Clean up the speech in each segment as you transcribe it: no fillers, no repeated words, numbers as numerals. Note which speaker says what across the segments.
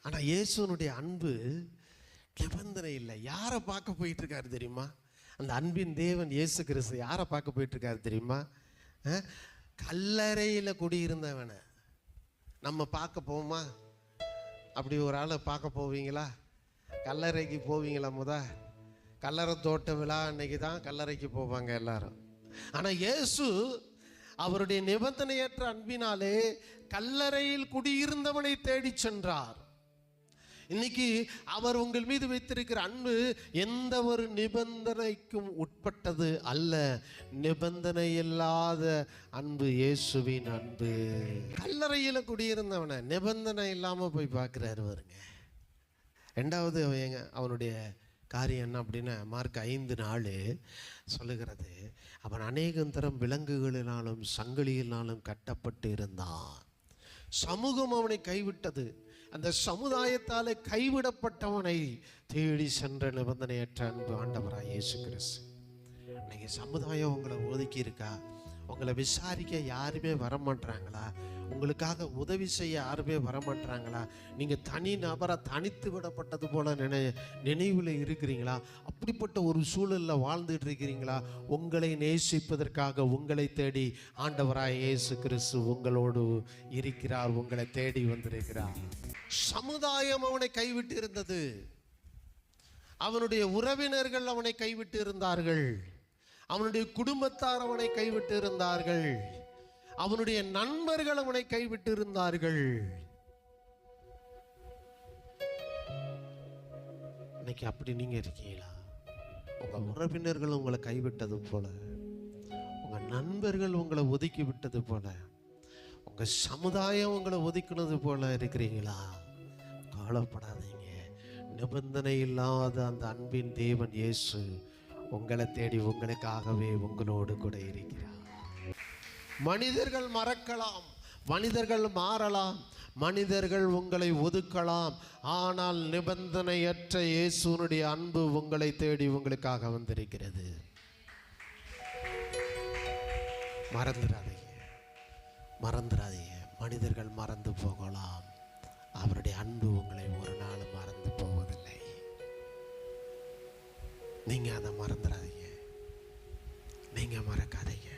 Speaker 1: ஆனால் இயேசுனுடைய அன்பு நிபந்தனை இல்லை. யாரை பார்க்க போயிட்டு இருக்காரு தெரியுமா? அந்த அன்பின் தேவன் இயேசு கிறிஸ்து யாரை பார்க்க போயிட்டு இருக்காரு தெரியுமா? கல்லறையில் குடியிருந்தவனை நம்ம பார்க்க போவோமா? அப்படி ஒரு ஆளை பார்க்க போவீங்களா? கல்லறைக்கு போவீங்களா? கல்லறை தோட்ட விழா அன்னைக்கு தான் கல்லறைக்கு போவாங்க எல்லாரும். ஆனால் இயேசு அவருடைய நிபந்தனையற்ற அன்பினாலே கல்லறையில் குடியிருந்தவனை தேடி சென்றார். இன்னைக்கு அவர் உங்கள் மீது வைத்திருக்கிற அன்பு எந்த ஒரு நிபந்தனைக்கும் உட்பட்டது அல்ல. நிபந்தனை இல்லாத அன்பு இயேசுவின் அன்பு. கல்லறையில் குடியிருந்தவனை நிபந்தனை இல்லாமல் போய் பார்க்குறாரு பாருங்க. ரெண்டாவது அவனுடைய காரியம் என்ன அப்படின்னா, மார்க் 5:4 சொல்லுகிறது, அவன் அநேகந்தரம் விலங்குகளினாலும் சங்கிலியினாலும் கட்டப்பட்டு இருந்தான். சமூகம் அவனை கைவிட்டது. அந்த சமுதாயத்தால் கைவிடப்பட்டவனை தேடி சென்ற நிபந்தனையற்ற அன்பு ஆண்டவராக இயேசு கிறிஸ்து. இன்னைக்கு சமுதாயம் உங்களை ஒதுக்கி இருக்கா? உங்களை விசாரிக்க யாருமே வரமாட்டாங்களா? உங்களுக்காக உதவி செய்ய யாருமே வரமாட்டாங்களா? நீங்கள் தனி நபராக தனித்து விடப்பட்டது போல நினைவில் இருக்கிறீங்களா? அப்படிப்பட்ட ஒரு சூழலில் வாழ்ந்துட்டு இருக்கிறீங்களா? உங்களை நேசிப்பதற்காக உங்களை தேடி ஆண்டவராய் இயேசு கிறிஸ்து உங்களோடு இருக்கிறார். உங்களை தேடி வந்திருக்கிறார். சமுதாயம் அவனை கைவிட்டு இருந்தது. அவனுடைய உறவினர்கள் அவனை கைவிட்டு இருந்தார்கள். அவனுடைய குடும்பத்தார் அவனை கைவிட்டு இருந்தார்கள். அவனுடைய நண்பர்கள் அவனை கைவிட்டு இருந்தார்கள். இன்னைக்கு அப்படி நீங்க இருக்கீங்களா? உங்க உறவினர்கள் உங்களை கைவிட்டது போல, உங்க நண்பர்கள் உங்களை ஒதுக்கி விட்டது போல, உங்க சமுதாயம் உங்களை ஒதுக்கினது போல இருக்கிறீங்களா? கவலைப்படாதீங்க. நிபந்தனை இல்லாத அந்த அன்பின் தேவன் இயேசு உங்களை தேடி உங்களுக்காகவே உங்களோடு கூட இருக்கிறார். மனிதர்கள் மறக்கலாம், மனிதர்கள் மாறலாம், மனிதர்கள் உங்களை ஒதுக்கலாம். ஆனால் நிபந்தனையற்ற இயேசுனுடைய அன்பு உங்களை தேடி உங்களுக்காக வந்திருக்கிறது. மறந்துடாதீங்க, மறந்துடாதீங்க. மனிதர்கள் மறந்து போகலாம், அவருடைய அன்பு உங்களை ஒரு நாள் மறந்து போவதில்லை. நீங்கள் அதை மறந்துடாதீங்க, நீங்கள் மறக்காதீங்க.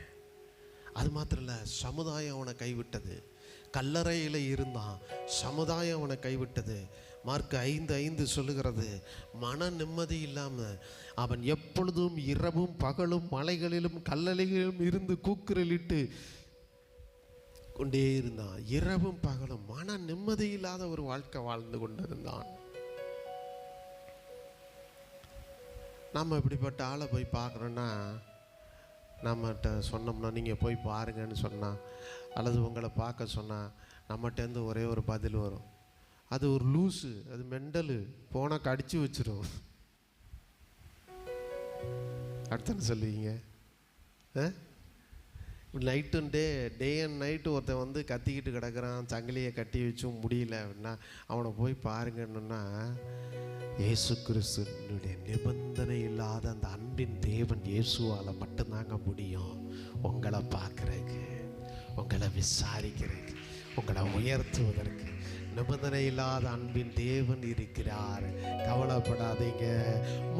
Speaker 1: அது மாத்திரம் இல்லை, சமுதாயம் அவனை கைவிட்டது. கல்லறையில் இருந்தான், சமுதாயம் அவனை கைவிட்டது. மார்க் 5:5 சொல்லுகிறது, மன நிம்மதி இல்லாமல் அவன் எப்பொழுதும் இரவும் பகலும் மலைகளிலும் கல்லறைகளிலும் இருந்து கூக்குரலிட்டு கொண்டே இருந்தான். இரவும் பகலும் மன நிம்மதி இல்லாத ஒரு வாழ்க்கை வாழ்ந்து கொண்டிருந்தான். நம்ம இப்படிப்பட்ட ஆளை போய் பார்க்குறோன்னா, நம்மகிட்ட சொன்னோம்னா நீங்கள் போய் பாருங்கன்னு சொன்னால், அல்லது உங்களை பார்க்க சொன்னால், நம்மகிட்டேருந்து ஒரே ஒரு பதில் வரும், அது ஒரு லூஸு, அது மெண்டலு, போனால் கடிச்சு வச்சிரும். அடுத்தன்னு சொல்லுவீங்க. நைட்டு டே அண்ட் நைட்டு ஒருத்தன் வந்து கத்திக்கிட்டு கிடக்கிறான், சங்கிலியை கட்டி வச்சும் முடியல அப்படின்னா அவனை போய் பாருங்கன்னா, இயேசு கிறிஸ்துனுடைய நிபந்தனை இல்லாத அந்த அன்பின் தேவன் இயேசுவால் மட்டும்தாங்க முடியும். உங்களை பார்க்குறதுக்கு, உங்களை விசாரிக்கிறதுக்கு, உங்களை உயர்த்துவதற்கு நிபந்தனை இல்லாத அன்பின் தேவன் இருக்கிறார். கவலைப்படாதீங்க.